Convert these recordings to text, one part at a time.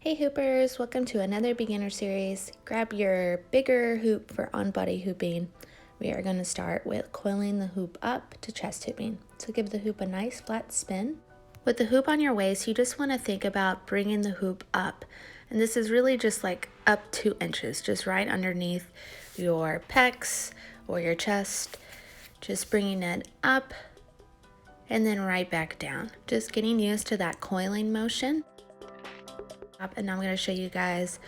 Hey hoopers, welcome to another beginner series. Grab your bigger hoop for on-body hooping. We are going to start with coiling the hoop up to chest hooping. So give the hoop a nice flat spin. With the hoop on your waist, you just want to think about bringing the hoop up. And this is really just like up 2 inches, just right underneath your pecs or your chest. Just bringing it up and then right back down. Just getting used to that coiling motion. And I'm going to show you guys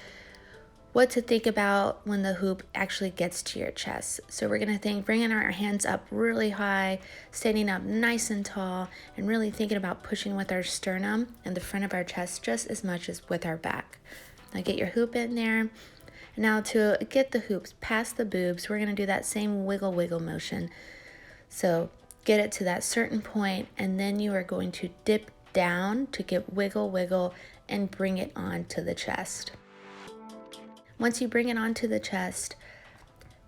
what to think about when the hoop actually gets to your chest. So we're going to think bringing our hands up really high, standing up nice and tall, and really thinking about pushing with our sternum and the front of our chest just as much as with our back. Now get your hoop in there. Now to get the hoops past the boobs, we're going to do that same wiggle motion. So get it to that certain point, and then you are going to dip down to get wiggle and bring it onto the chest. Once you bring it onto the chest,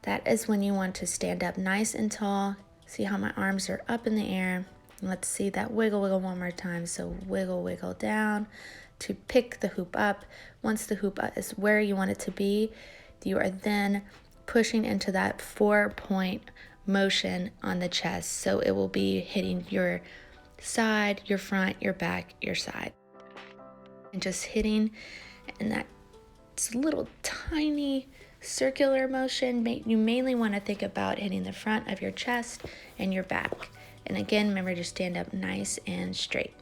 that is when you want to stand up nice and tall. See how my arms are up in the air. Let's see that wiggle one more time. So wiggle down to pick the hoop up. Once the hoop is where you want it to be, you are then pushing into that 4-point motion on the chest. So it will be hitting your side, your front, your back, your side. And just hitting in that little tiny circular motion. You mainly want to think about hitting the front of your chest and your back. And again, remember to stand up nice and straight.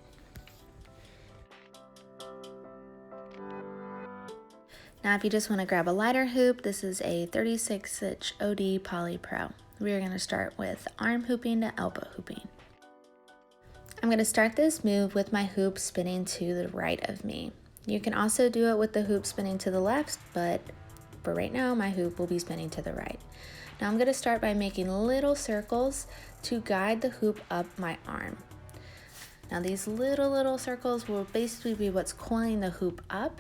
Now if you just want to grab a lighter hoop, this is a 36-inch OD Poly Pro. We are going to start with arm hooping to elbow hooping. I'm going to start this move with my hoop spinning to the right of me. You can also do it with the hoop spinning to the left, but for right now, my hoop will be spinning to the right. Now I'm going to start by making little circles to guide the hoop up my arm. Now these little circles will basically be what's coiling the hoop up.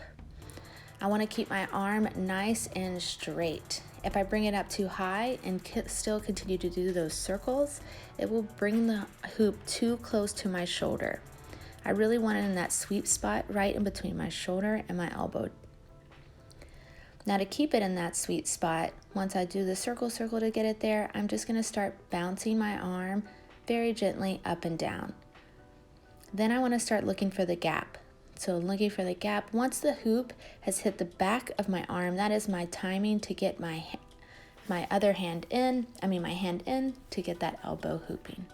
I want to keep my arm nice and straight. If I bring it up too high and still continue to do those circles, it will bring the hoop too close to my shoulder. I really want it in that sweet spot right in between my shoulder and my elbow. Now to keep it in that sweet spot, once I do the circle to get it there, I'm just going to start bouncing my arm very gently up and down. Then I want to start looking for the gap. So looking for the gap, once the hoop has hit the back of my arm, that is my timing to get my hand in to get that elbow hooping.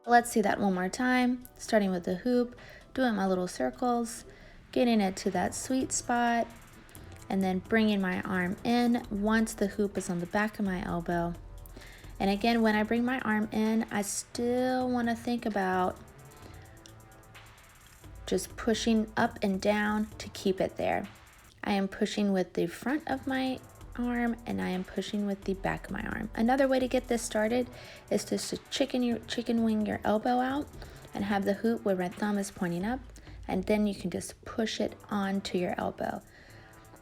Let's see that one more time, starting with the hoop, doing my little circles, getting it to that sweet spot, and then bringing my arm in once the hoop is on the back of my elbow. And again, when I bring my arm in, I still want to think about just pushing up and down to keep it there. I am pushing with the front of my arm and I am pushing with the back of my arm. Another way to get this started is just to chicken wing your elbow out and have the hoop where my thumb is pointing up, and then you can just push it onto your elbow.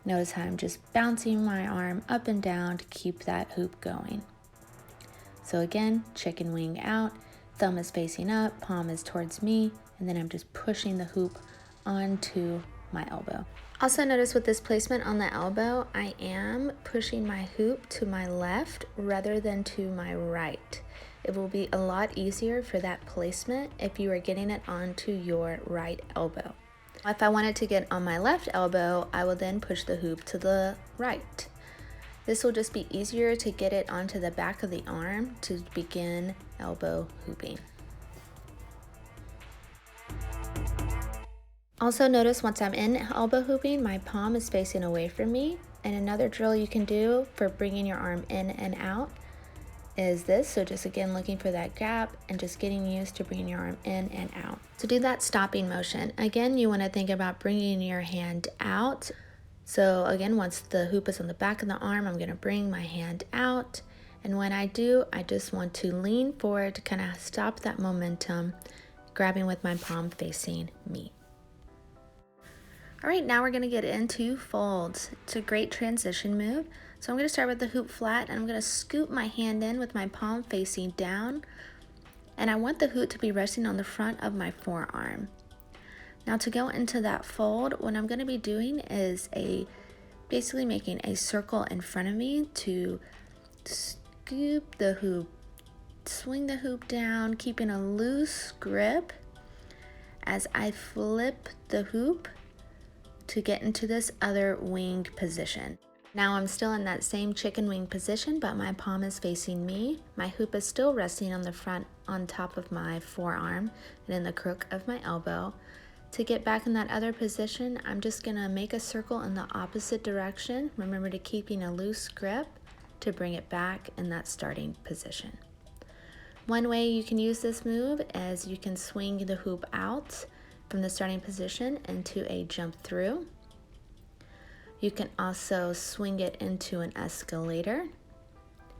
Notice how I'm just bouncing my arm up and down to keep that hoop going. So again, chicken wing out, thumb is facing up, palm is towards me, and then I'm just pushing the hoop onto my elbow. Also notice with this placement on the elbow, I am pushing my hoop to my left rather than to my right. It will be a lot easier for that placement if you are getting it onto your right elbow. If I wanted to get on my left elbow, I will then push the hoop to the right. This will just be easier to get it onto the back of the arm to begin elbow hooping. Also notice once I'm in elbow hooping, my palm is facing away from me. And another drill you can do for bringing your arm in and out is this. So just again, looking for that gap and just getting used to bringing your arm in and out. To do that stopping motion, again, you want to think about bringing your hand out. So again, once the hoop is on the back of the arm, I'm going to bring my hand out. And when I do, I just want to lean forward to kind of stop that momentum, grabbing with my palm facing me. All right, now we're going to get into folds. It's a great transition move. So I'm going to start with the hoop flat, and I'm going to scoop my hand in with my palm facing down. And I want the hoop to be resting on the front of my forearm. Now to go into that fold, what I'm going to be doing is basically making a circle in front of me to scoop the hoop, swing the hoop down, keeping a loose grip as I flip the hoop to get into this other winged position. Now I'm still in that same chicken wing position, but my palm is facing me. My hoop is still resting on the front on top of my forearm and in the crook of my elbow. To get back in that other position, I'm just gonna make a circle in the opposite direction. Remember to keeping a loose grip to bring it back in that starting position. One way you can use this move is you can swing the hoop out from the starting position into a jump through. You can also swing it into an escalator,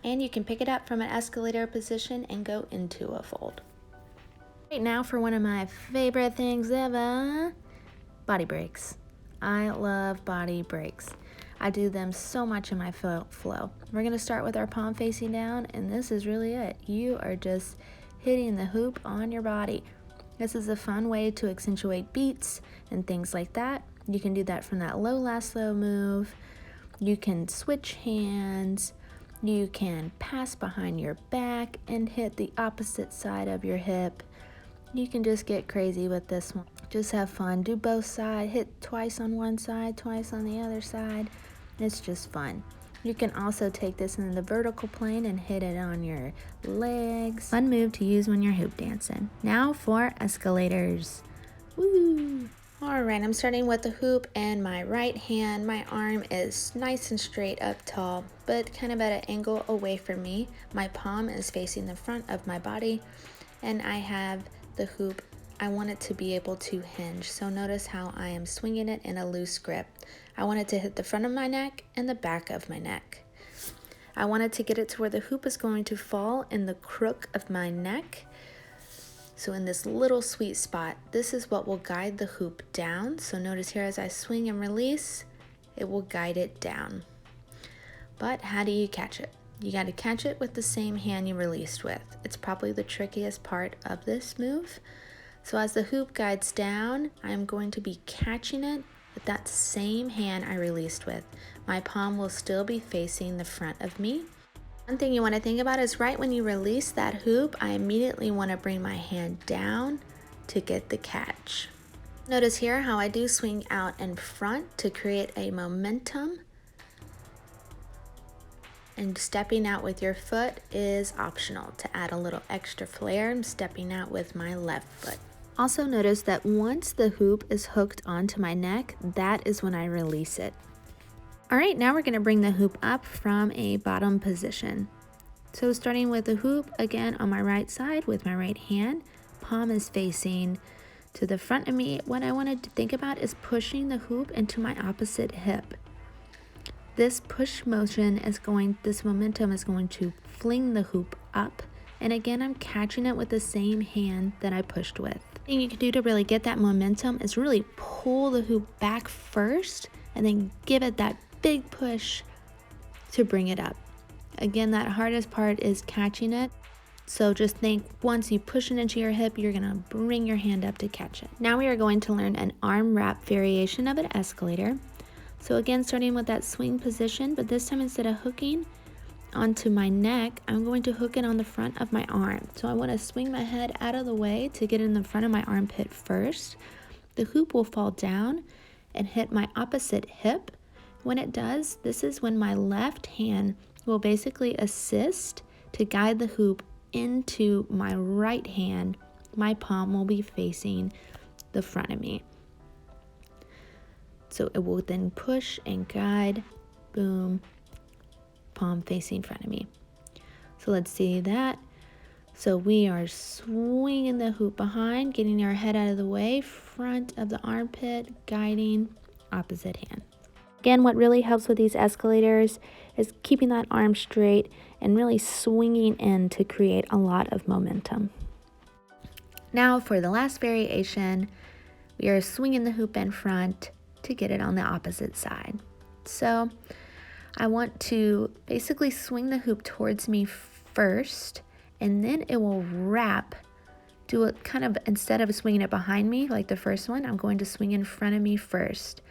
and you can pick it up from an escalator position and go into a fold. Right now for one of my favorite things ever, body breaks. I love body breaks. I do them so much in my flow. We're gonna start with our palm facing down, and this is really it. You are just hitting the hoop on your body. This is a fun way to accentuate beats and things like that. You can do that from that low lasso move. You can switch hands. You can pass behind your back and hit the opposite side of your hip. You can just get crazy with this one. Just have fun. Do both sides. Hit twice on one side, twice on the other side. It's just fun. You can also take this in the vertical plane and hit it on your legs. Fun move to use when you're hoop dancing. Now for escalators. Woo! Alright, I'm starting with the hoop and my right hand. My arm is nice and straight up tall, but kind of at an angle away from me. My palm is facing the front of my body, and I have the hoop. I want it to be able to hinge, so notice how I am swinging it in a loose grip. I want it to hit the front of my neck and the back of my neck. I wanted to get it to where the hoop is going to fall in the crook of my neck. So in this little sweet spot, this is what will guide the hoop down. So notice here as I swing and release, it will guide it down. But how do you catch it? You got to catch it with the same hand you released with. It's probably the trickiest part of this move. So as the hoop guides down, I'm going to be catching it with that same hand I released with. My palm will still be facing the front of me. One thing you want to think about is right when you release that hoop, I immediately want to bring my hand down to get the catch. Notice here how I do swing out in front to create a momentum. And stepping out with your foot is optional to add a little extra flair. I'm stepping out with my left foot. Also notice that once the hoop is hooked onto my neck, that is when I release it. All right, now we're gonna bring the hoop up from a bottom position. So starting with the hoop, again on my right side with my right hand, palm is facing to the front of me. What I wanted to think about is pushing the hoop into my opposite hip. This push motion this momentum is going to fling the hoop up. And again, I'm catching it with the same hand that I pushed with. The thing you can do to really get that momentum is really pull the hoop back first and then give it that big push to bring it up. Again, that hardest part is catching it. So just think once you push it into your hip, you're gonna bring your hand up to catch it. Now we are going to learn an arm wrap variation of an escalator. So again, starting with that swing position, but this time instead of hooking onto my neck, I'm going to hook it on the front of my arm. So I want to swing my head out of the way to get in the front of my armpit first. The hoop will fall down and hit my opposite hip. When it does, this is when my left hand will basically assist to guide the hoop into my right hand. My palm will be facing the front of me. So it will then push and guide, boom, palm facing front of me. So let's see that. So we are swinging the hoop behind, getting our head out of the way, front of the armpit, guiding, opposite hand. Again, what really helps with these escalators is keeping that arm straight and really swinging in to create a lot of momentum. Now for the last variation, we are swinging the hoop in front to get it on the opposite side. So I want to basically swing the hoop towards me first, and then it will wrap do it kind of, instead of swinging it behind me like the first one, I'm going to swing in front of me first.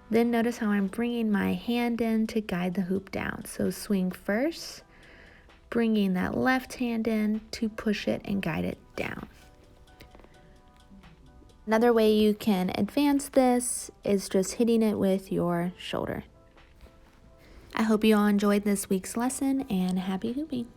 Then notice how I'm bringing my hand in to guide the hoop down. So swing first, bringing that left hand in to push it and guide it down. Another way you can advance this is just hitting it with your shoulder. I hope you all enjoyed this week's lesson, and happy hooping.